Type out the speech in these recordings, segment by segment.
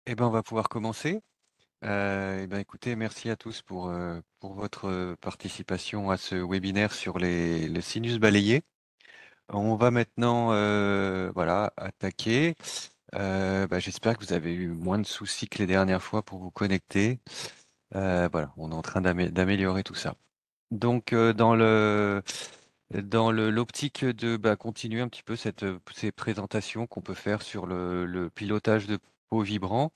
Eh ben, on va pouvoir commencer. Eh ben, écoutez, merci à tous pour votre participation à ce webinaire sur le sinus balayé. On va maintenant voilà, attaquer. J'espère que vous avez eu moins de soucis que les dernières fois pour vous connecter. Voilà, on est en train d'améliorer tout ça. Donc, l'optique de continuer un petit peu ces présentations qu'on peut faire sur le pilotage de peau vibrant.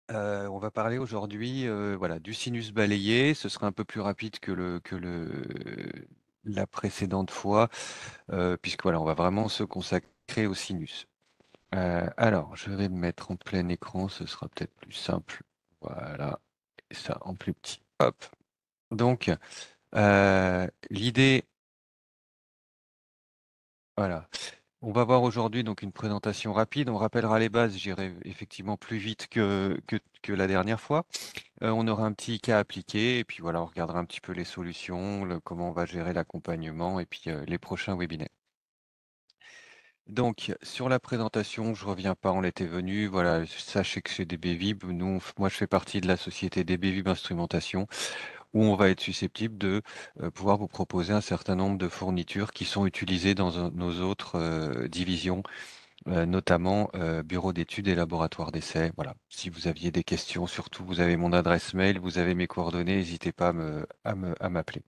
On va parler aujourd'hui, voilà, du sinus balayé. Ce sera un peu plus rapide la précédente fois, puisque voilà, on va vraiment se consacrer au sinus. Alors, je vais me mettre en plein écran, ce sera peut-être plus simple. Voilà, et ça en plus petit. Hop. Donc, l'idée, voilà. On va voir aujourd'hui donc une présentation rapide. On rappellera les bases, j'irai effectivement plus vite que la dernière fois. On aura un petit cas appliqué et puis voilà, on regardera un petit peu les solutions, comment on va gérer l'accompagnement et puis les prochains webinaires. Donc, sur la présentation, je reviens pas, on était venu. Voilà, sachez que chez DBVIB, moi je fais partie de la société DBVIB Instrumentation, où on va être susceptible de pouvoir vous proposer un certain nombre de fournitures qui sont utilisées dans nos autres divisions, notamment bureau d'études et laboratoire d'essai. Voilà. Si vous aviez des questions, surtout, vous avez mon adresse mail, vous avez mes coordonnées, n'hésitez pas à m'appeler.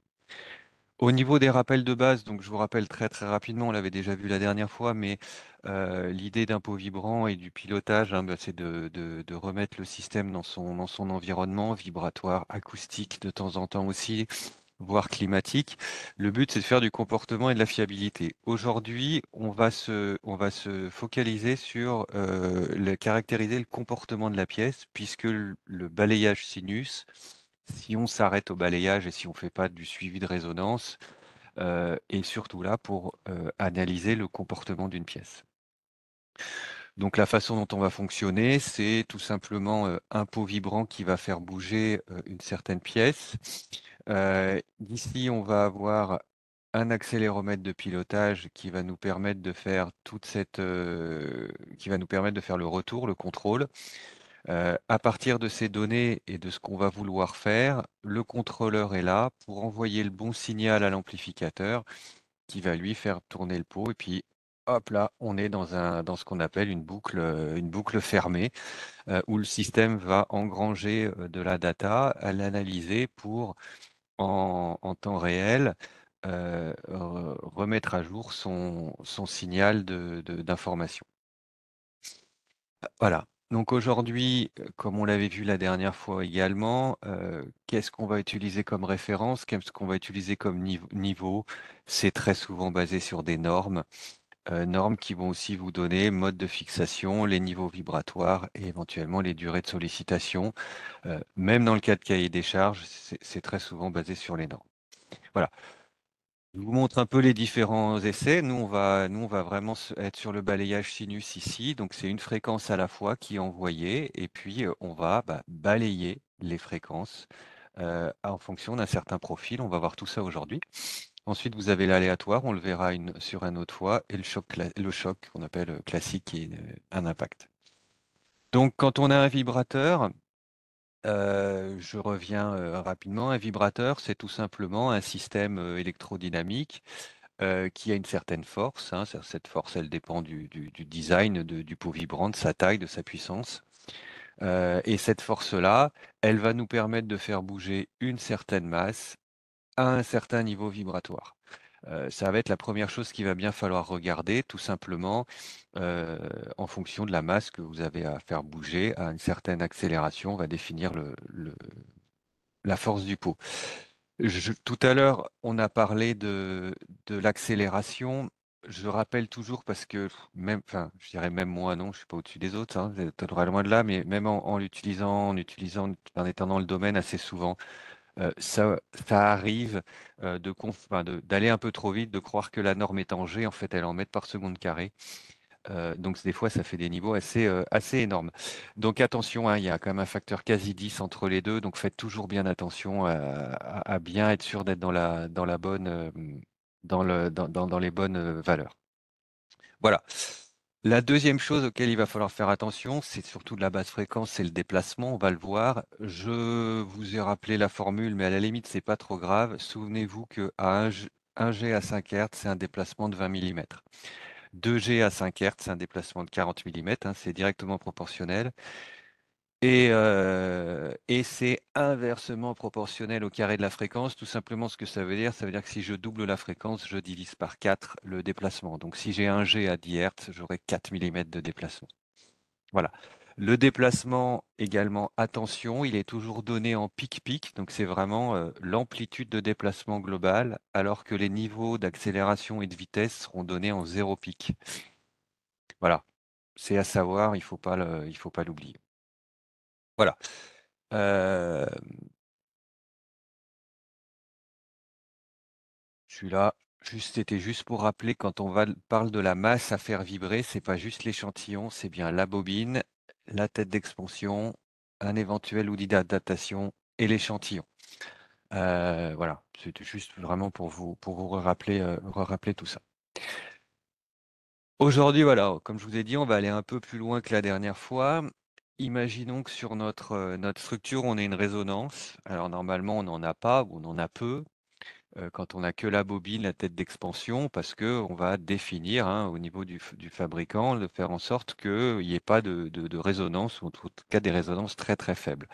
Au niveau des rappels de base, donc je vous rappelle très très rapidement, on l'avait déjà vu la dernière fois, mais l'idée d'un pot vibrant et du pilotage, hein, c'est de remettre le système dans son environnement vibratoire, acoustique de temps en temps aussi, voire climatique. Le but, c'est de faire du comportement et de la fiabilité. Aujourd'hui, on va se focaliser sur caractériser le comportement de la pièce, puisque le balayage sinus, si on s'arrête au balayage et si on ne fait pas du suivi de résonance, est surtout là pour analyser le comportement d'une pièce. Donc la façon dont on va fonctionner, c'est tout simplement un pot vibrant qui va faire bouger une certaine pièce. Ici, on va avoir un accéléromètre de pilotage qui va nous permettre de faire qui va nous permettre de faire le retour, le contrôle. À partir de ces données et de ce qu'on va vouloir faire, le contrôleur est là pour envoyer le bon signal à l'amplificateur qui va lui faire tourner le pot. Et puis, hop là, on est dans ce qu'on appelle une boucle fermée, où le système va engranger de la data, à l'analyser pour, en temps réel, remettre à jour son signal d'information. Voilà. Donc aujourd'hui, comme on l'avait vu la dernière fois également, qu'est-ce qu'on va utiliser comme référence? Qu'est-ce qu'on va utiliser comme niveau? C'est très souvent basé sur des normes, normes qui vont aussi vous donner mode de fixation, les niveaux vibratoires et éventuellement les durées de sollicitation. Même dans le cas de cahier des charges, c'est très souvent basé sur les normes. Voilà. Je vous montre un peu les différents essais. Nous, on va vraiment être sur le balayage sinus ici. Donc, c'est une fréquence à la fois qui est envoyée et puis on va balayer les fréquences en fonction d'un certain profil. On va voir tout ça aujourd'hui. Ensuite, vous avez l'aléatoire, on le verra sur un autre fois, et le choc qu'on appelle classique, qui est un impact. Donc, quand on a un vibrateur, je reviens rapidement. Un vibrateur, c'est tout simplement un système électrodynamique qui a une certaine force, hein. Cette force, elle dépend du design du pot vibrant, de sa taille, de sa puissance. Et cette force-là, elle va nous permettre de faire bouger une certaine masse à un certain niveau vibratoire. Ça va être la première chose qu'il va bien falloir regarder, tout simplement, heu, en fonction de la masse que vous avez à faire bouger à une certaine accélération, on va définir la force du pot. Tout à l'heure, on a parlé de l'accélération. Je rappelle toujours parce que même, enfin, je dirais même moi, non, je suis pas au-dessus des autres, hein, vous êtes peut-être loin de là, mais même en étant dans le domaine assez souvent, ça arrive d'aller un peu trop vite, de croire que la norme est en G, en fait, elle est en mètres par seconde carré. Donc des fois, ça fait des niveaux assez énormes. Donc attention, hein, il y a quand même un facteur quasi 10 entre les deux, donc faites toujours bien attention à bien être sûr d'être dans la bonne, dans les bonnes valeurs. Voilà. La deuxième chose auquel il va falloir faire attention, c'est surtout de la basse fréquence, c'est le déplacement, on va le voir. Je vous ai rappelé la formule, mais à la limite, c'est pas trop grave. Souvenez-vous qu'à 1 G à 5 Hz, c'est un déplacement de 20 millimètres. 2 G à 5 Hz, c'est un déplacement de 40 millimètres, c'est directement proportionnel. Et c'est inversement proportionnel au carré de la fréquence. Tout simplement, ce que ça veut dire que si je double la fréquence, je divise par 4 le déplacement. Donc si j'ai 1 G à 10 Hz, j'aurai 4 millimètres de déplacement. Voilà. Le déplacement également, attention, il est toujours donné en pic-pic, donc c'est vraiment l'amplitude de déplacement global, alors que les niveaux d'accélération et de vitesse seront donnés en zéro pic. Voilà, c'est à savoir, il faut pas l'oublier. Voilà. Euh, Celui-là, c'était juste pour rappeler, quand parle de la masse à faire vibrer, c'est pas juste l'échantillon, c'est bien la bobine, la tête d'expansion, un éventuel outil d'adaptation et l'échantillon. Voilà, c'était juste vraiment pour vous rappeler tout ça. Aujourd'hui, voilà, comme je vous ai dit, on va aller un peu plus loin que la dernière fois. Imaginons que sur notre structure, on ait une résonance. Alors normalement, on n'en a pas ou on en a peu. Quand on n'a que la bobine, la tête d'expansion, parce que on va définir au niveau du fabricant, de faire en sorte qu'il n'y ait pas de résonance, ou en tout cas des résonances très très faibles.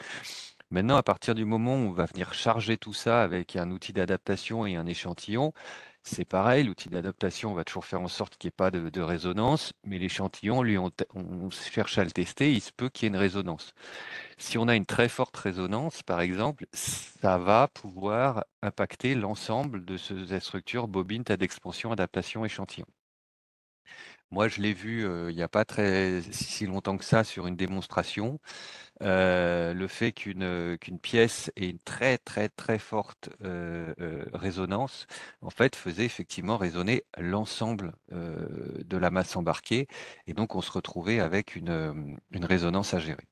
Maintenant, à partir du moment où on va venir charger tout ça avec un outil d'adaptation et un échantillon, c'est pareil, l'outil d'adaptation, on va toujours faire en sorte qu'il n'y ait pas de résonance, mais l'échantillon, lui, on cherche à le tester, il se peut qu'il y ait une résonance. Si on a une très forte résonance, par exemple, ça va pouvoir impacter l'ensemble de ces structures bobine, tête d'expansion, adaptation, échantillon. Moi, je l'ai vu il n'y a pas très si longtemps que ça sur une démonstration. Le fait qu'une pièce ait une très très très forte résonance, en fait, faisait effectivement résonner l'ensemble de la masse embarquée, et donc on se retrouvait avec une résonance à gérer.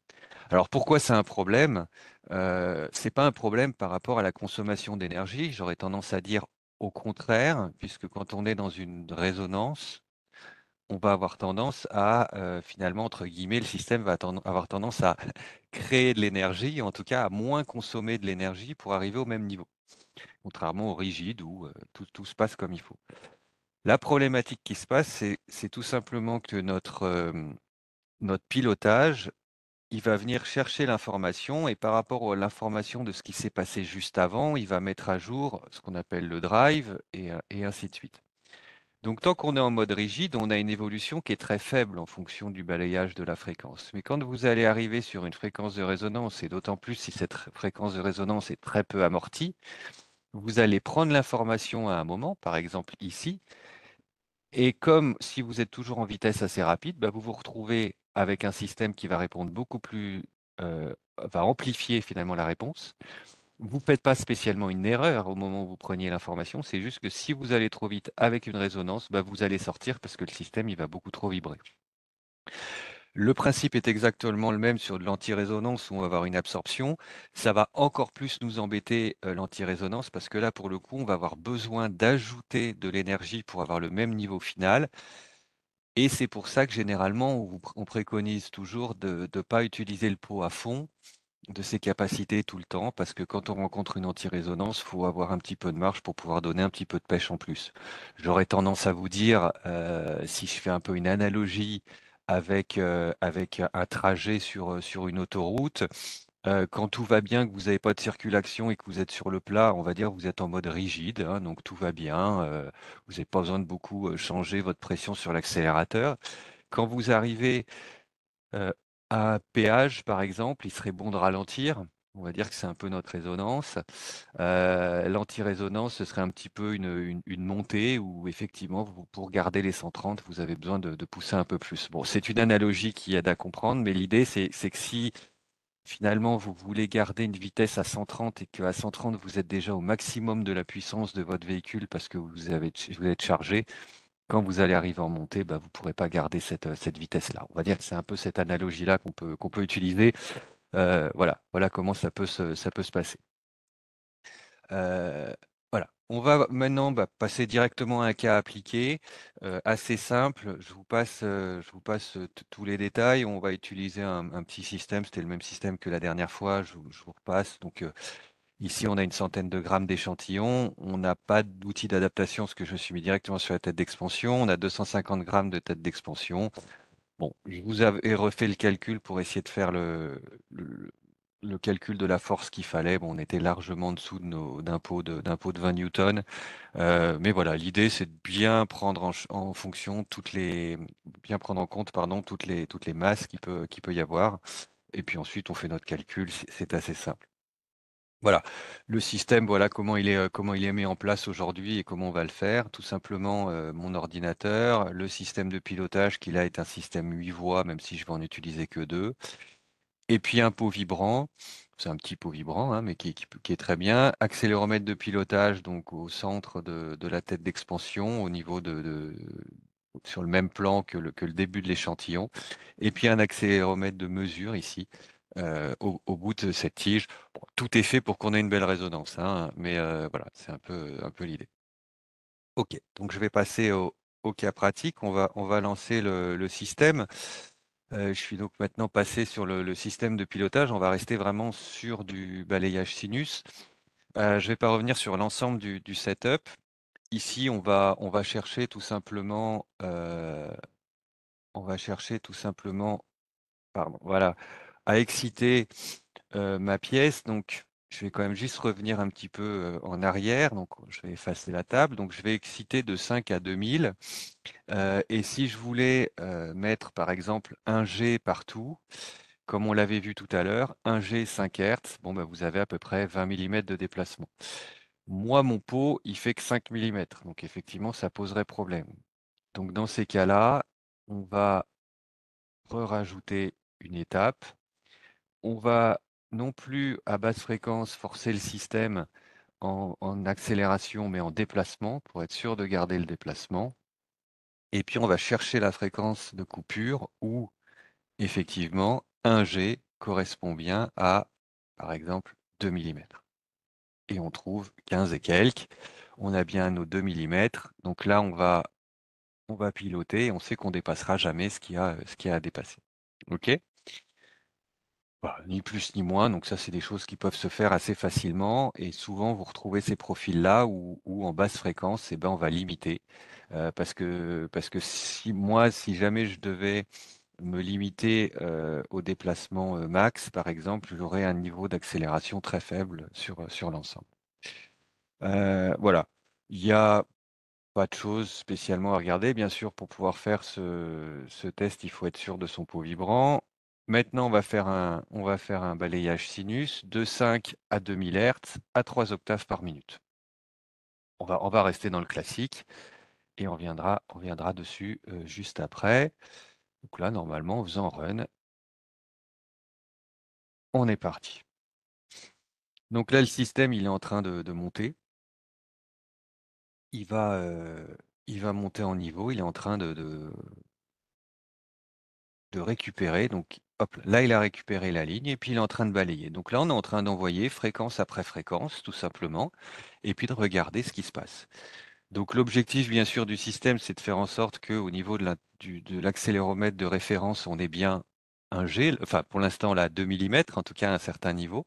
Alors pourquoi c'est un problème? C'est pas un problème par rapport à la consommation d'énergie. J'aurais tendance à dire au contraire, puisque quand on est dans une résonance, on va avoir tendance à finalement, entre guillemets, le système va avoir tendance à créer de l'énergie, en tout cas à moins consommer de l'énergie pour arriver au même niveau, contrairement au rigide où tout se passe comme il faut. La problématique qui se passe, c'est tout simplement que notre pilotage, il va venir chercher l'information, et par rapport à l'information de ce qui s'est passé juste avant, il va mettre à jour ce qu'on appelle le drive et ainsi de suite. Donc tant qu'on est en mode rigide, on a une évolution qui est très faible en fonction du balayage de la fréquence. Mais quand vous allez arriver sur une fréquence de résonance, et d'autant plus si cette fréquence de résonance est très peu amortie, vous allez prendre l'information à un moment, par exemple ici, et comme si vous êtes toujours en vitesse assez rapide, bah, vous vous retrouvez avec un système qui va répondre beaucoup plus, va amplifier finalement la réponse. Vous ne faites pas spécialement une erreur au moment où vous preniez l'information, c'est juste que si vous allez trop vite avec une résonance, bah, vous allez sortir parce que le système il va beaucoup trop vibrer. Le principe est exactement le même sur de l'antirésonance où on va avoir une absorption. Ça va encore plus nous embêter l'antirésonance, parce que là, pour le coup, on va avoir besoin d'ajouter de l'énergie pour avoir le même niveau final. Et c'est pour ça que généralement, on préconise toujours de ne pas utiliser le pot à fond de ses capacités tout le temps, parce que quand on rencontre une antirésonance, il faut avoir un petit peu de marge pour pouvoir donner un petit peu de pêche en plus. J'aurais tendance à vous dire, si je fais un peu une analogie avec un trajet sur une autoroute, quand tout va bien, que vous n'avez pas de circulation et que vous êtes sur le plat, on va dire que vous êtes en mode rigide, donc tout va bien, vous n'avez pas besoin de beaucoup changer votre pression sur l'accélérateur. Quand vous arrivez Heu, à un péage, par exemple, il serait bon de ralentir. On va dire que c'est un peu notre résonance. L'antirésonance, ce serait un petit peu une montée où effectivement, pour garder les 130, vous avez besoin de pousser un peu plus. Bon, c'est une analogie qui aide à comprendre, mais l'idée, c'est que si finalement vous voulez garder une vitesse à 130 et qu'à 130, vous êtes déjà au maximum de la puissance de votre véhicule parce que vous êtes chargé, quand vous allez arriver en montée, bah, vous ne pourrez pas garder cette vitesse-là. On va dire que c'est un peu cette analogie-là qu'on peut utiliser. Voilà comment ça peut se passer. Euh, voilà. On va maintenant passer directement à un cas appliqué, assez simple. Je vous passe tous les détails. On va utiliser un petit système. C'était le même système que la dernière fois. Je vous repasse. Donc, ici, on a une centaine de grammes d'échantillons. On n'a pas d'outil d'adaptation parce que je me suis mis directement sur la tête d'expansion. On a 250 grammes de tête d'expansion. Bon, je vous avais refait le calcul pour essayer de faire le, le calcul de la force qu'il fallait. Bon, on était largement en dessous d'un pot de 20 newtons. Mais voilà, l'idée, c'est de bien prendre en fonction bien prendre en compte, pardon, toutes les masses qu'il peut y avoir. Et puis ensuite, on fait notre calcul. C'est assez simple. Voilà, le système, voilà comment il est mis en place aujourd'hui et comment on va le faire. Tout simplement, mon ordinateur, le système de pilotage qui là est un système 8 voies, même si je vais en utiliser que 2. Et puis un pot vibrant, c'est un petit pot vibrant, hein, mais qui est très bien. Accéléromètre de pilotage, donc au centre de la tête d'expansion, au niveau sur le même plan que le début de l'échantillon. Et puis un accéléromètre de mesure ici, au bout de cette tige. Bon, tout est fait pour qu'on ait une belle résonance, hein, mais voilà, c'est un peu l'idée. Ok, donc je vais passer au cas pratique. On va lancer le système. Je suis donc maintenant passé sur le système de pilotage. On va rester vraiment sur du balayage sinus. Je ne vais pas revenir sur l'ensemble du setup. Ici, on va chercher tout simplement, pardon, voilà, à exciter ma pièce. Donc, je vais quand même juste revenir un petit peu en arrière. Donc, je vais effacer la table. Donc, je vais exciter de 5 à 2000. Et si je voulais mettre, par exemple, 1 G partout, comme on l'avait vu tout à l'heure, 1 G 5 Hz, bon, bah, vous avez à peu près 20 millimètres de déplacement. Moi, mon pot, il fait que 5 millimètres. Donc, effectivement, ça poserait problème. Donc, dans ces cas-là, on va rajouter une étape. On va non plus à basse fréquence forcer le système en accélération, mais en déplacement pour être sûr de garder le déplacement. Et puis on va chercher la fréquence de coupure où effectivement 1 G correspond bien à, par exemple, 2 millimètres. Et on trouve 15 et quelques. On a bien nos 2 millimètres. Donc là, on va piloter et on sait qu'on dépassera jamais ce qu'il y a à dépasser. OK? Bah, ni plus ni moins, donc ça, c'est des choses qui peuvent se faire assez facilement et souvent vous retrouvez ces profils-là où en basse fréquence, eh ben, on va limiter parce que si jamais je devais me limiter au déplacement max, par exemple, j'aurais un niveau d'accélération très faible sur l'ensemble. Voilà, il n'y a pas de choses spécialement à regarder. Bien sûr, pour pouvoir faire ce test, il faut être sûr de son pot vibrant. Maintenant, on va faire un balayage sinus de 5 à 2000 Hz à 3 octaves par minute. On va rester dans le classique et on viendra dessus juste après. Donc là, normalement, en faisant run, on est parti. Donc là, le système, il est en train de monter. Il va monter en niveau. Il est en train de récupérer. Donc, hop, là, il a récupéré la ligne et puis il est en train de balayer. Donc là, on est en train d'envoyer fréquence après fréquence, tout simplement, et puis de regarder ce qui se passe. Donc, l'objectif, bien sûr, du système, c'est de faire en sorte qu'au niveau de l'accéléromètre de référence, on ait bien un G, enfin, pour l'instant, là, 2 millimètres, en tout cas, à un certain niveau.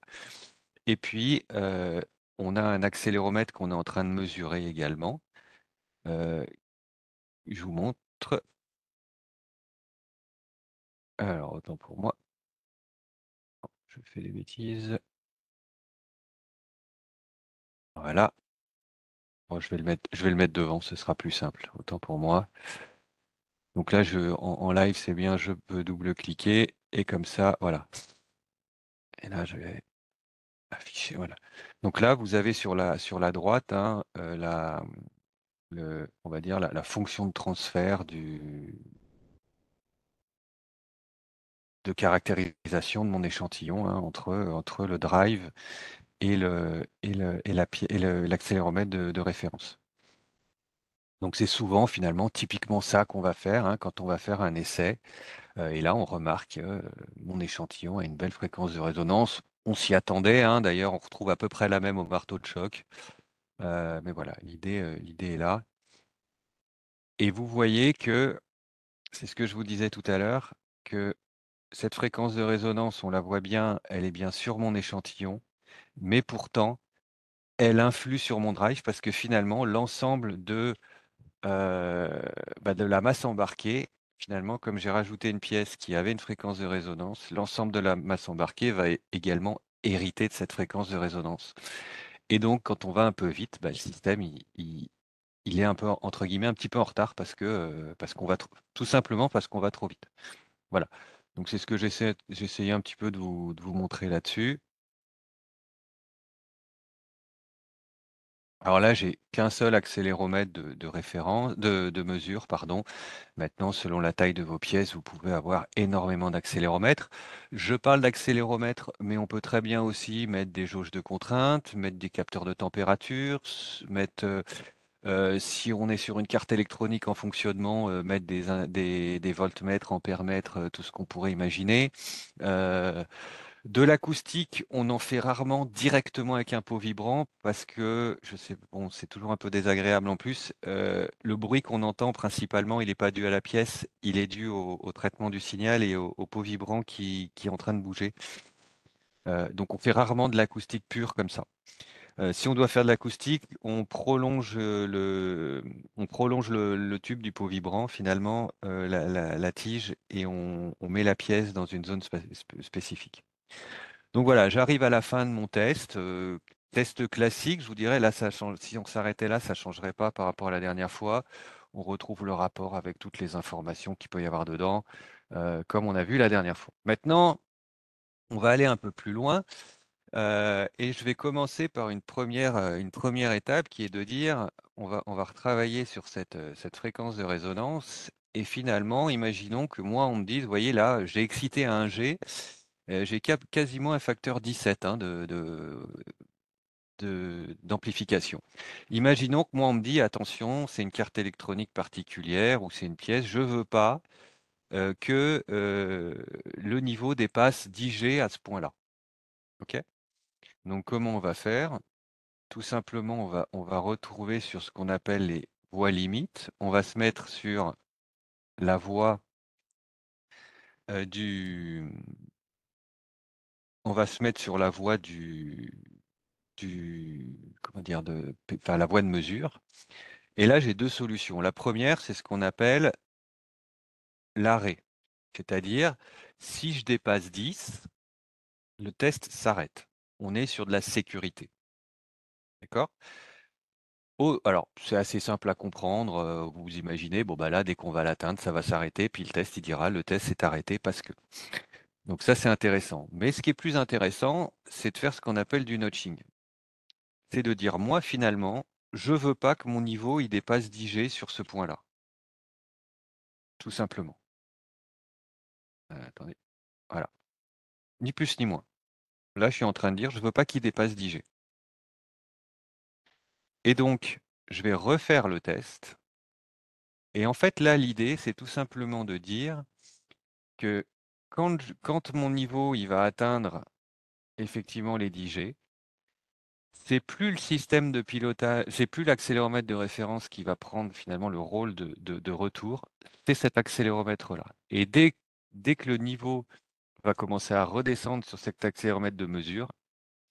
Et puis, on a un accéléromètre qu'on est en train de mesurer également. Euh, je vous montre. Alors, autant pour moi, je fais des bêtises. Voilà. Bon, je vais le mettre devant, ce sera plus simple, autant pour moi. Donc là, en live, c'est bien, je peux double-cliquer et comme ça, voilà. Et là, je vais afficher, voilà. Donc là, vous avez sur la droite, hein, on va dire la fonction de transfert de caractérisation de mon échantillon, hein, entre le drive et l'accéléromètre de référence. Donc c'est souvent finalement typiquement ça qu'on va faire hein, quand on va faire un essai. Et là, on remarque que mon échantillon a une belle fréquence de résonance. On s'y attendait, hein, d'ailleurs, on retrouve à peu près la même au marteau de choc. Mais voilà, l'idée est là. Et vous voyez que, c'est ce que je vous disais tout à l'heure, que cette fréquence de résonance, on la voit bien, elle est bien sur mon échantillon, mais pourtant, elle influe sur mon drive parce que finalement, l'ensemble euh, de la masse embarquée, finalement, comme j'ai rajouté une pièce qui avait une fréquence de résonance, l'ensemble de la masse embarquée va également hériter de cette fréquence de résonance. Et donc, quand on va un peu vite, le système, il est un peu, entre guillemets, un petit peu en retard parce qu'on va tout simplement parce qu'on va trop vite. Voilà. Donc, c'est ce que j'essayais un petit peu de vous montrer là-dessus. Alors là, j'ai qu'un seul accéléromètre de référence, de mesure, pardon. Maintenant, selon la taille de vos pièces, vous pouvez avoir énormément d'accéléromètres. Je parle d'accéléromètre, mais on peut très bien aussi mettre des jauges de contrainte, mettre des capteurs de température, mettre, si on est sur une carte électronique en fonctionnement, mettre des voltmètres, ampèremètres, tout ce qu'on pourrait imaginer. Euh, de l'acoustique, on en fait rarement directement avec un pot vibrant parce que, je sais, bon, c'est toujours un peu désagréable en plus. Le bruit qu'on entend principalement, il n'est pas dû à la pièce, il est dû au traitement du signal et au pot vibrant qui est en train de bouger. Donc on fait rarement de l'acoustique pure comme ça. Si on doit faire de l'acoustique, on prolonge le tube du pot vibrant, finalement, la tige, et on met la pièce dans une zone spécifique. Donc voilà, j'arrive à la fin de mon test. Test classique, je vous dirais, là, ça change, si on s'arrêtait là, ça ne changerait pas par rapport à la dernière fois. On retrouve le rapport avec toutes les informations qu'il peut y avoir dedans, comme on a vu la dernière fois. Maintenant, on va aller un peu plus loin. Et je vais commencer par une première étape qui est de dire, on va retravailler sur cette fréquence de résonance. Et finalement, imaginons que moi, on me dise, vous voyez là, j'ai excité à 1 G, j'ai quasiment un facteur 17 hein, d'amplification. Imaginons que moi, on me dit, attention, c'est une carte électronique particulière ou c'est une pièce, je ne veux pas que le niveau dépasse 10 G à ce point-là. OK? Donc, comment on va faire? Tout simplement, on va retrouver sur ce qu'on appelle les voies limites. On va se mettre sur la voie euh, du, on va se mettre sur la voie comment dire, enfin, la voie de mesure. Et là, j'ai deux solutions. La première, c'est ce qu'on appelle l'arrêt. C'est-à-dire, si je dépasse 10, le test s'arrête. On est sur de la sécurité. D'accord? Alors, c'est assez simple à comprendre. Vous imaginez, bon, bah là, dès qu'on va l'atteindre, ça va s'arrêter. Puis le test, il dira, le test s'est arrêté parce que. Donc ça, c'est intéressant. Mais ce qui est plus intéressant, c'est de faire ce qu'on appelle du notching. C'est de dire, moi, finalement, je veux pas que mon niveau, il dépasse 10 G sur ce point-là. Tout simplement. Attendez. Voilà. Ni plus ni moins. Là, je suis en train de dire, je veux pas qu'il dépasse 10 G. Et donc, je vais refaire le test. Et en fait, là, l'idée, c'est tout simplement de dire que quand mon niveau il va atteindre effectivement les 10 G, c'est plus le système de pilotage, c'est plus l'accéléromètre de référence qui va prendre finalement le rôle de retour, c'est cet accéléromètre-là. Et dès que le niveau va commencer à redescendre sur cet accéléromètre de mesure,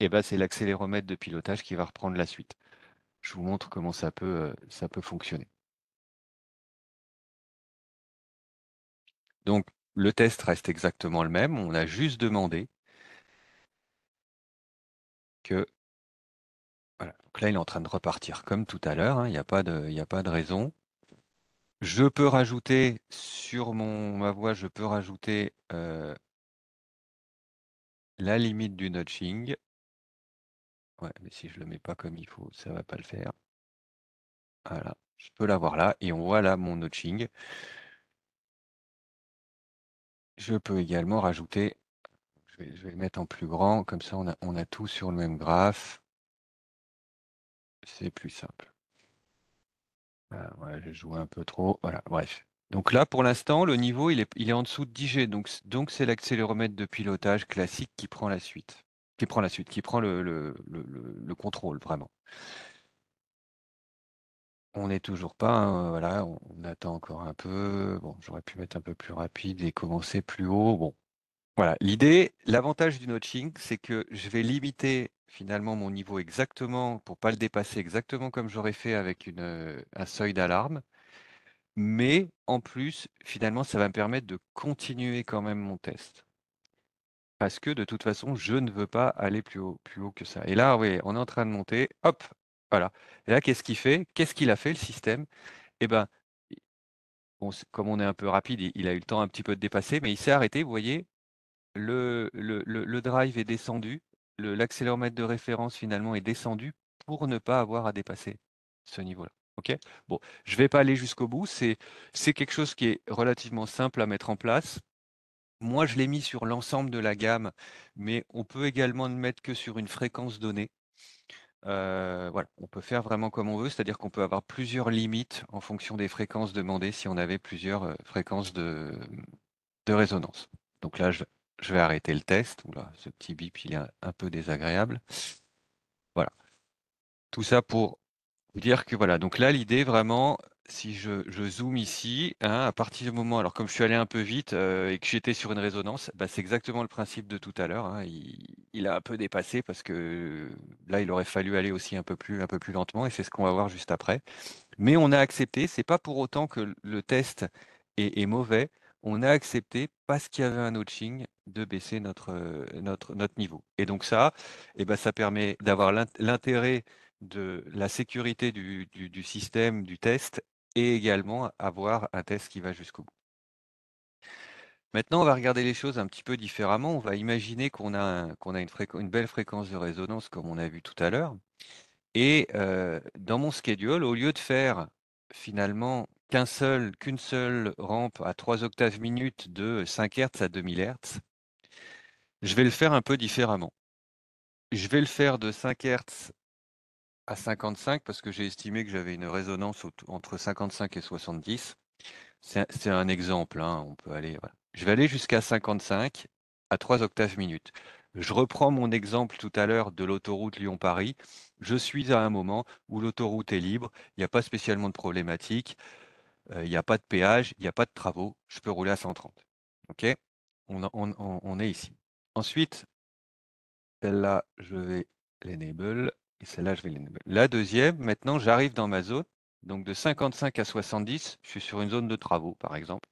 eh ben, c'est l'accéléromètre de pilotage qui va reprendre la suite. Je vous montre comment ça peut fonctionner. Donc, le test reste exactement le même. On a juste demandé que voilà. Donc là, il est en train de repartir comme tout à l'heure, hein, il y a pas de raison. Je peux rajouter sur ma voix, je peux rajouter la limite du notching. Ouais, mais si je le mets pas comme il faut, ça va pas le faire. Voilà, je peux l'avoir là et on voit là mon notching. Je peux également rajouter, je vais le mettre en plus grand, comme ça on a tout sur le même graphe. C'est plus simple. Voilà, ouais, j'ai joué un peu trop. Voilà, bref. Donc là, pour l'instant, le niveau, il est en dessous de 10 G. Donc c'est l'accéléromètre de pilotage classique qui prend la suite. Qui prend la suite, qui prend le contrôle, vraiment. On n'est toujours pas, hein, voilà, on attend encore un peu. Bon, j'aurais pu mettre un peu plus rapide et commencer plus haut. Bon, voilà. L'idée, l'avantage du notching, c'est que je vais limiter finalement mon niveau exactement pour pas le dépasser exactement comme j'aurais fait avec un seuil d'alarme. Mais en plus, finalement, ça va me permettre de continuer quand même mon test. Parce que de toute façon, je ne veux pas aller plus haut que ça. Et là, oui, on est en train de monter. Hop, voilà. Et là, qu'est-ce qu'il fait? Qu'est-ce qu'il a fait, le système? Eh ben, bon, comme on est un peu rapide, il a eu le temps un petit peu de dépasser, mais il s'est arrêté. Vous voyez, le drive est descendu, l'accéléromètre de référence finalement est descendu pour ne pas avoir à dépasser ce niveau-là. OK? Bon, je ne vais pas aller jusqu'au bout. C'est quelque chose qui est relativement simple à mettre en place. Moi, je l'ai mis sur l'ensemble de la gamme, mais on peut également ne mettre que sur une fréquence donnée. Voilà, on peut faire vraiment comme on veut, c'est-à-dire qu'on peut avoir plusieurs limites en fonction des fréquences demandées si on avait plusieurs fréquences de résonance. Donc là, je vais arrêter le test. Oula, ce petit bip, il est un peu désagréable. Voilà, tout ça pour vous dire que voilà, donc là, l'idée vraiment, si je zoome ici, hein, à partir du moment, alors comme je suis allé un peu vite et que j'étais sur une résonance, bah, c'est exactement le principe de tout à l'heure, hein, il a un peu dépassé parce que là, il aurait fallu aller aussi un peu plus lentement et c'est ce qu'on va voir juste après. Mais on a accepté, c'est pas pour autant que le test est mauvais, on a accepté parce qu'il y avait un notching de baisser notre niveau. Et donc ça, eh ben, ça permet d'avoir l'intérêt de la sécurité du système, du test, et également avoir un test qui va jusqu'au bout. Maintenant, on va regarder les choses un petit peu différemment. On va imaginer qu'on a une belle fréquence de résonance comme on a vu tout à l'heure. Et dans mon schedule, au lieu de faire finalement qu'une seule rampe à 3 octaves minutes de 5 Hz à 2000 Hz, je vais le faire un peu différemment. Je vais le faire de 5 Hz à 55 parce que j'ai estimé que j'avais une résonance entre 55 et 70. C'est un exemple, hein, on peut aller, voilà. Je vais aller jusqu'à 55 à 3 octaves minutes. Je reprends mon exemple tout à l'heure de l'autoroute Lyon-Paris. Je suis à un moment où l'autoroute est libre, il n'y a pas spécialement de problématique, il n'y a pas de péage, il n'y a pas de travaux, je peux rouler à 130. OK? On est ici. Ensuite, celle-là, je vais l'enable et celle-là, je vais l'enable. La deuxième, maintenant, j'arrive dans ma zone. Donc de 55 à 70, je suis sur une zone de travaux, par exemple.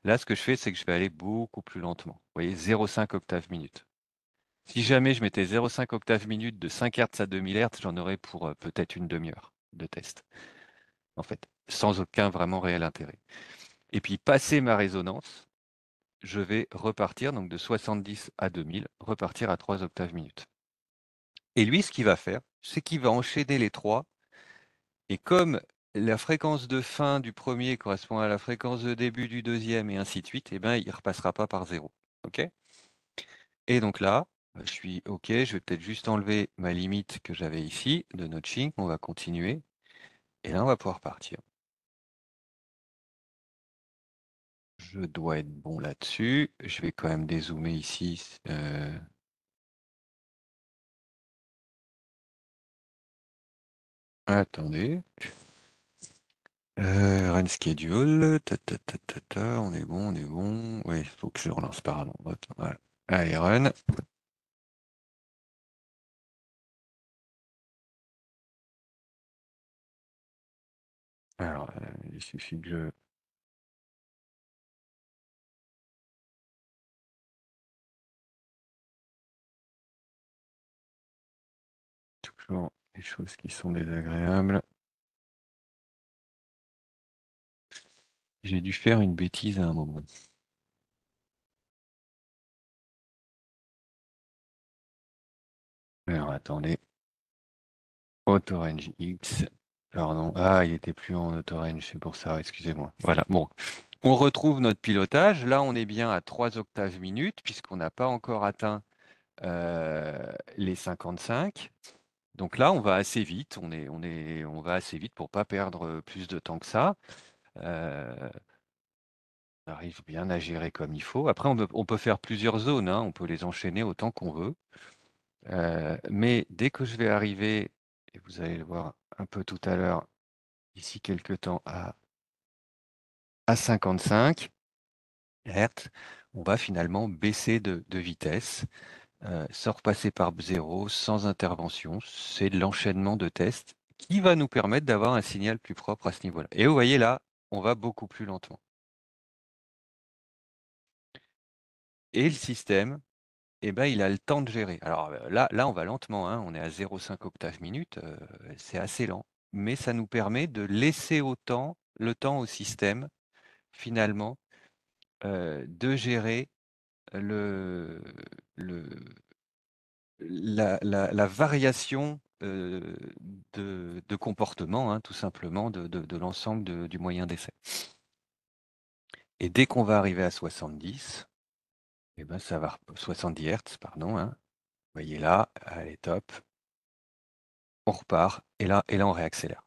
Là, ce que je fais, c'est que je vais aller beaucoup plus lentement. Vous voyez, 0,5 octaves minute. Si jamais je mettais 0,5 octaves minute de 5 Hz à 2000 Hz, j'en aurais pour peut-être une demi-heure de test, en fait, sans aucun vraiment réel intérêt. Et puis, passer ma résonance, je vais repartir, donc de 70 à 2000, repartir à 3 octaves minute. Et lui, ce qu'il va faire, c'est qu'il va enchaîner les trois. Et comme la fréquence de fin du premier correspond à la fréquence de début du deuxième et ainsi de suite, eh ben, il ne repassera pas par zéro. OK? Et donc là, je suis OK, je vais peut-être juste enlever ma limite que j'avais ici de notching. On va continuer. Et là, on va pouvoir partir. Je dois être bon là-dessus. Je vais quand même dézoomer ici. Attendez. Run schedule. On est bon, on est bon. Oui, il faut que je relance, pardon. Voilà. Allez, run. Alors, il suffit que je... Toujours des choses qui sont désagréables. J'ai dû faire une bêtise à un moment. Alors, attendez. AutoRange X. Pardon. Ah, il était plus en AutoRange, c'est pour ça, excusez-moi. Voilà, bon. On retrouve notre pilotage. Là, on est bien à 3 octaves minutes, puisqu'on n'a pas encore atteint les 55. Donc là, on va assez vite. On va assez vite pour pas perdre plus de temps que ça. Euh, on arrive bien à gérer comme il faut. Après, on peut faire plusieurs zones, hein. On peut les enchaîner autant qu'on veut. Mais dès que je vais arriver, et vous allez le voir un peu tout à l'heure, d'ici quelques temps à 55 Hz, on va finalement baisser de vitesse, sans repasser par zéro, sans intervention. C'est de l'enchaînement de tests qui va nous permettre d'avoir un signal plus propre à ce niveau-là. Et vous voyez là, on va beaucoup plus lentement. Et le système, eh ben, il a le temps de gérer. Alors là, on va lentement, hein, on est à 0,5 octaves minute, c'est assez lent. Mais ça nous permet de laisser le temps au système, finalement, de gérer le, le, la variation de comportement, hein, tout simplement, de l'ensemble du moyen d'essai. Et dès qu'on va arriver à 70, eh ben, 70 Hertz, pardon, hein, vous voyez là, allez, top, on repart, et là on réaccélère.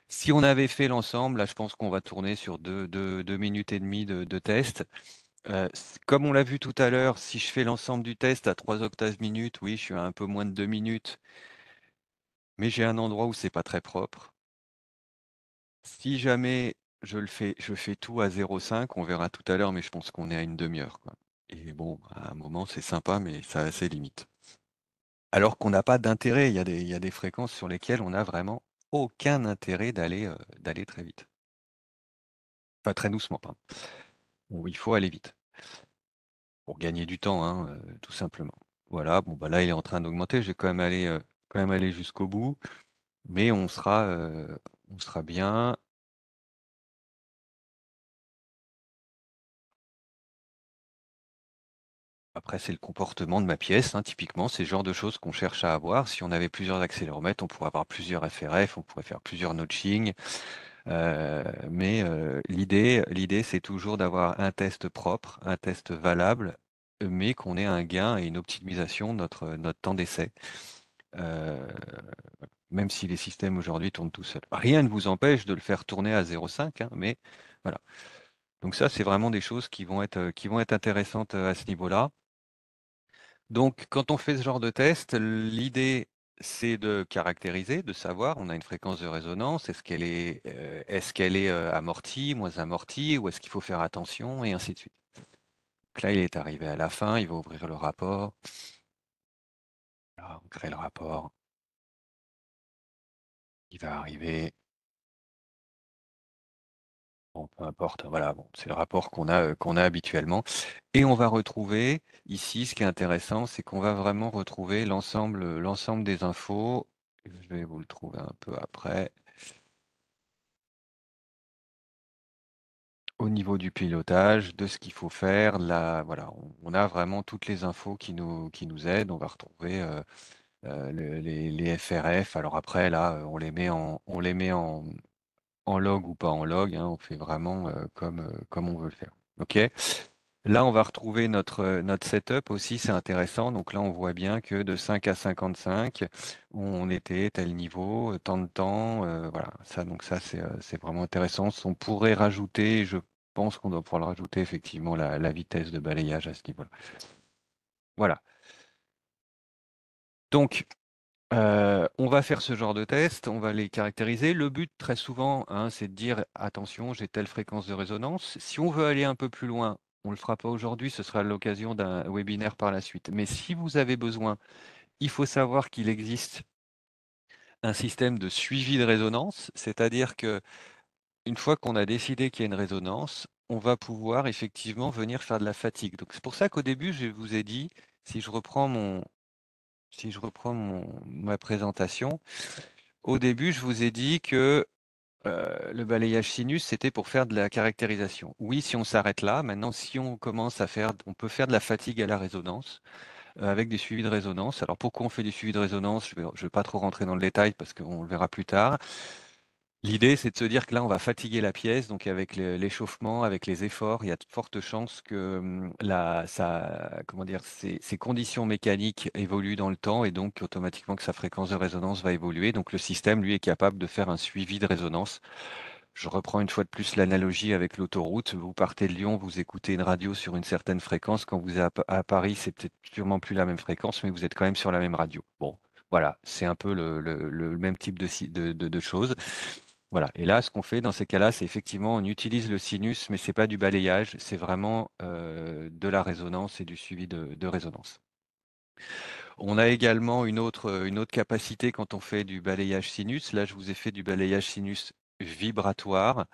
Si on avait fait l'ensemble, là je pense qu'on va tourner sur 2 minutes et demie de test. Comme on l'a vu tout à l'heure, si je fais l'ensemble du test à 3 octaves minute, oui, je suis à un peu moins de 2 minutes, mais j'ai un endroit où c'est pas très propre. Si jamais je fais tout à 0,5, on verra tout à l'heure, mais je pense qu'on est à une demi-heure, quoi. Et bon, à un moment, c'est sympa, mais ça a ses limites. Alors qu'on n'a pas d'intérêt, il y a des fréquences sur lesquelles on n'a vraiment aucun intérêt d'aller très vite. Enfin, très doucement, pardon. Bon, il faut aller vite pour gagner du temps, hein, tout simplement. Voilà, bon, bah là, il est en train d'augmenter. Je vais quand même aller jusqu'au bout, mais on sera bien. Après, c'est le comportement de ma pièce, hein, typiquement, c'est le genre de choses qu'on cherche à avoir. Si on avait plusieurs accéléromètres, on pourrait avoir plusieurs FRF, on pourrait faire plusieurs notching. Mais l'idée, c'est toujours d'avoir un test propre, un test valable, mais qu'on ait un gain et une optimisation de notre temps d'essai. Euh, Même si les systèmes aujourd'hui tournent tout seuls. Rien ne vous empêche de le faire tourner à 0,5, hein, mais voilà. Donc ça, c'est vraiment des choses qui vont être intéressantes à ce niveau-là. Donc, quand on fait ce genre de test, l'idée, c'est de caractériser, de savoir, on a une fréquence de résonance, est-ce qu'elle est amortie, moins amortie, ou est-ce qu'il faut faire attention, et ainsi de suite. Donc là, il est arrivé à la fin, il va ouvrir le rapport. Là, on crée le rapport. Il va arriver. Bon, peu importe, voilà, bon, c'est le rapport qu'on a habituellement. Et on va retrouver, ici, ce qui est intéressant, c'est qu'on va vraiment retrouver l'ensemble des infos. Je vais vous le trouver un peu après. Au niveau du pilotage, de ce qu'il faut faire, là, voilà, on a vraiment toutes les infos qui nous aident. On va retrouver les FRF. Alors après, là, on les met en log ou pas en log, hein, on fait vraiment comme on veut le faire. OK? Là, on va retrouver notre setup aussi, c'est intéressant. Donc là, on voit bien que de 5 à 55, on était tel niveau, tant de temps. Voilà, ça, donc ça, c'est vraiment intéressant. On pourrait rajouter, je pense qu'on doit pouvoir le rajouter effectivement, la vitesse de balayage à ce niveau-là. Voilà. Donc, on va faire ce genre de test, on va les caractériser. Le but, très souvent, hein, c'est de dire, attention, j'ai telle fréquence de résonance. Si on veut aller un peu plus loin, on ne le fera pas aujourd'hui, ce sera l'occasion d'un webinaire par la suite. Mais si vous avez besoin, il faut savoir qu'il existe un système de suivi de résonance, c'est-à-dire que une fois qu'on a décidé qu'il y a une résonance, on va pouvoir effectivement venir faire de la fatigue. Donc c'est pour ça qu'au début, je vous ai dit, si je reprends ma présentation, au début, je vous ai dit que le balayage sinus, c'était pour faire de la caractérisation. Oui, si on s'arrête là, maintenant, si on commence à faire, on peut faire de la fatigue à la résonance avec des suivis de résonance. Alors pourquoi on fait des suivis de résonance? Je vais pas trop rentrer dans le détail parce qu'on le verra plus tard. L'idée, c'est de se dire que là, on va fatiguer la pièce, donc avec l'échauffement, avec les efforts, il y a de fortes chances que comment dire, ces conditions mécaniques évoluent dans le temps et donc automatiquement que sa fréquence de résonance va évoluer. Donc le système, lui, est capable de faire un suivi de résonance. Je reprends une fois de plus l'analogie avec l'autoroute. Vous partez de Lyon, vous écoutez une radio sur une certaine fréquence. Quand vous êtes à Paris, c'est peut-être sûrement plus la même fréquence, mais vous êtes quand même sur la même radio. Bon, voilà, c'est un peu le même type de choses. Voilà. Et là, ce qu'on fait dans ces cas-là, c'est effectivement, on utilise le sinus, mais c'est pas du balayage, c'est vraiment de la résonance et du suivi de résonance. On a également une autre capacité quand on fait du balayage sinus. Là, je vous ai fait du balayage sinus vibratoire.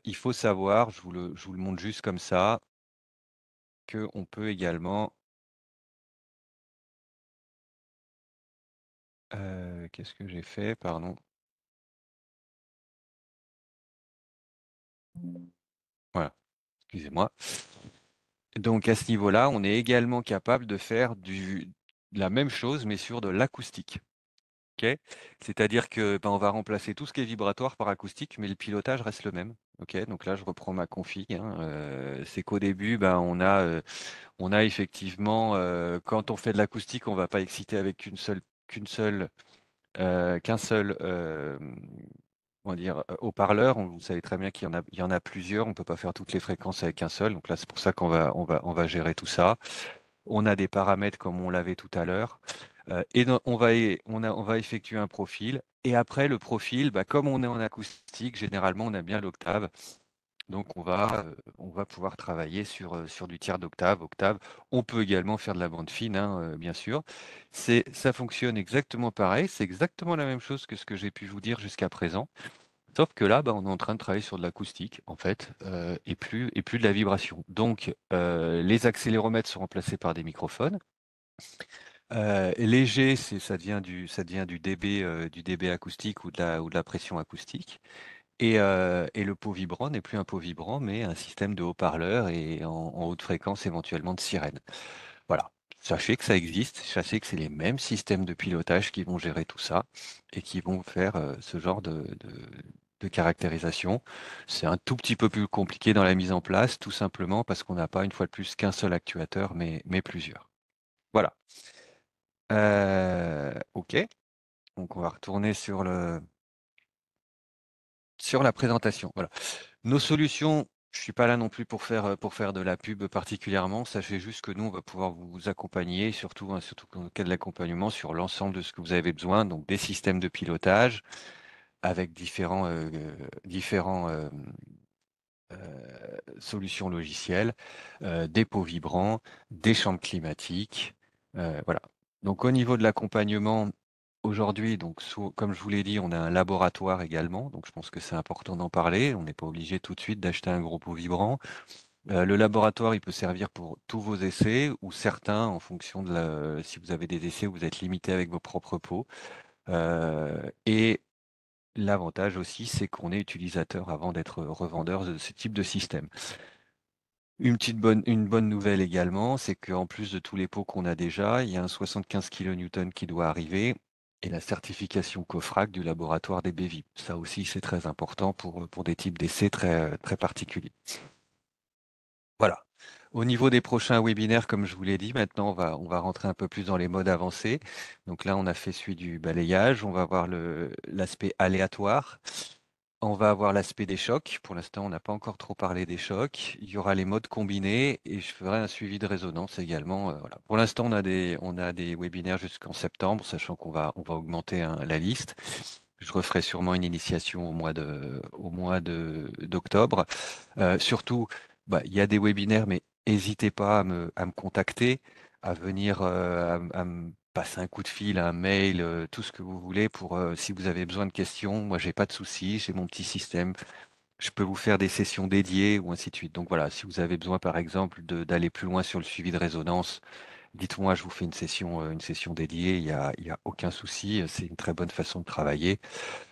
Il faut savoir, je vous le montre juste comme ça, qu'on peut également, qu'est-ce que j'ai fait? Pardon. Voilà, excusez-moi. Donc à ce niveau-là, on est également capable de faire la même chose, mais sur de l'acoustique. Ok. C'est-à-dire que ben, on va remplacer tout ce qui est vibratoire par acoustique, mais le pilotage reste le même. Ok. Donc là, je reprends ma config, hein. C'est qu'au début, ben, on a effectivement, quand on fait de l'acoustique, on va pas exciter avec qu'un seul comment dire, haut-parleur. Vous savez très bien il y en a plusieurs. On peut pas faire toutes les fréquences avec un seul. Donc là, c'est pour ça on va gérer tout ça. On a des paramètres comme on l'avait tout à l'heure. On va effectuer un profil. Et après, le profil, bah, comme on est en acoustique, généralement, on a bien l'octave. Donc, on va pouvoir travailler sur du tiers d'octave, octave. On peut également faire de la bande fine, hein, bien sûr. Ça fonctionne exactement pareil. C'est exactement la même chose que ce que j'ai pu vous dire jusqu'à présent. Sauf que là, bah, on est en train de travailler sur de l'acoustique, en fait, et plus de la vibration. Donc, les accéléromètres sont remplacés par des microphones. Léger, ça devient du dB acoustique ou de la pression acoustique. Et le pot vibrant n'est plus un pot vibrant, mais un système de haut-parleurs et en haute fréquence éventuellement de sirène. Voilà. Sachez que ça existe, sachez que c'est les mêmes systèmes de pilotage qui vont gérer tout ça et qui vont faire ce genre de caractérisation. C'est un tout petit peu plus compliqué dans la mise en place, tout simplement parce qu'on n'a pas une fois de plus qu'un seul actuateur, mais plusieurs. Voilà. Ok. Donc on va retourner sur la présentation. Voilà. Nos solutions, je suis pas là non plus pour faire de la pub particulièrement. Sachez juste que nous, on va pouvoir vous accompagner, surtout, hein, surtout dans le cas de l'accompagnement, sur l'ensemble de ce que vous avez besoin, donc des systèmes de pilotage avec différents solutions logicielles, des pots vibrants, des chambres climatiques. Voilà. Donc au niveau de l'accompagnement, aujourd'hui, comme je vous l'ai dit, on a un laboratoire également, donc je pense que c'est important d'en parler. On n'est pas obligé tout de suite d'acheter un gros pot vibrant. Le laboratoire, il peut servir pour tous vos essais ou certains en fonction si vous avez des essais où vous êtes limité avec vos propres pots. Et l'avantage aussi, c'est qu'on est utilisateur avant d'être revendeur de ce type de système. Une bonne nouvelle également, c'est qu'en plus de tous les pots qu'on a déjà, il y a un 75 kN qui doit arriver et la certification COFRAC du laboratoire des BVIP. Ça aussi, c'est très important pour des types d'essais très particuliers. Voilà. Au niveau des prochains webinaires, comme je vous l'ai dit, maintenant, on va rentrer un peu plus dans les modes avancés. Donc là, on a fait celui du balayage. On va voir l'aspect aléatoire. On va avoir l'aspect des chocs. Pour l'instant, on n'a pas encore trop parlé des chocs. Il y aura les modes combinés et je ferai un suivi de résonance également. Voilà. Pour l'instant, on a des webinaires jusqu'en septembre, sachant on va augmenter, hein, la liste. Je referai sûrement une initiation d'octobre. Surtout, bah, il y a des webinaires, mais n'hésitez pas à me contacter, à venir, à me passer un coup de fil, un mail, tout ce que vous voulez pour si vous avez besoin de questions. Moi, j'ai pas de soucis, j'ai mon petit système. Je peux vous faire des sessions dédiées ou ainsi de suite. Donc voilà, si vous avez besoin, par exemple, d'aller plus loin sur le suivi de résonance, dites-moi, je vous fais une session dédiée. Il y a aucun souci. C'est une très bonne façon de travailler.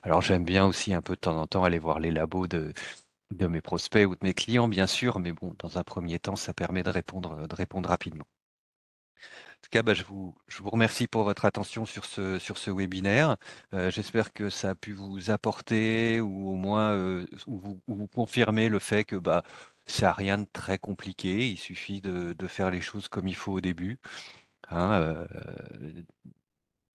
Alors j'aime bien aussi un peu de temps en temps aller voir les labos de mes prospects ou de mes clients, bien sûr, mais bon, dans un premier temps, ça permet de répondre rapidement. En tout cas, bah, je vous remercie pour votre attention sur ce webinaire. J'espère que ça a pu vous apporter ou au moins ou vous confirmer le fait que bah, ça n'a rien de très compliqué. Il suffit de faire les choses comme il faut au début, hein,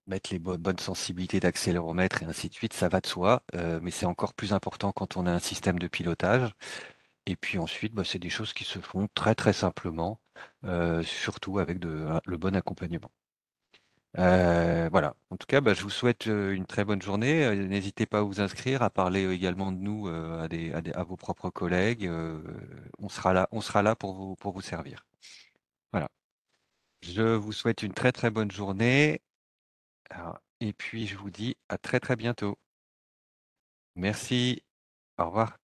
mettre les bonnes sensibilités d'accéléromètre et ainsi de suite, ça va de soi, mais c'est encore plus important quand on a un système de pilotage. Et puis ensuite, bah, c'est des choses qui se font très très simplement, surtout avec le bon accompagnement. Voilà. En tout cas, bah, je vous souhaite, une très bonne journée. N'hésitez pas à vous inscrire, à parler, également de nous, à vos propres collègues, on sera là pour vous servir. Voilà. Je vous souhaite une très, très bonne journée, et puis je vous dis à très, très bientôt. Merci. Au revoir.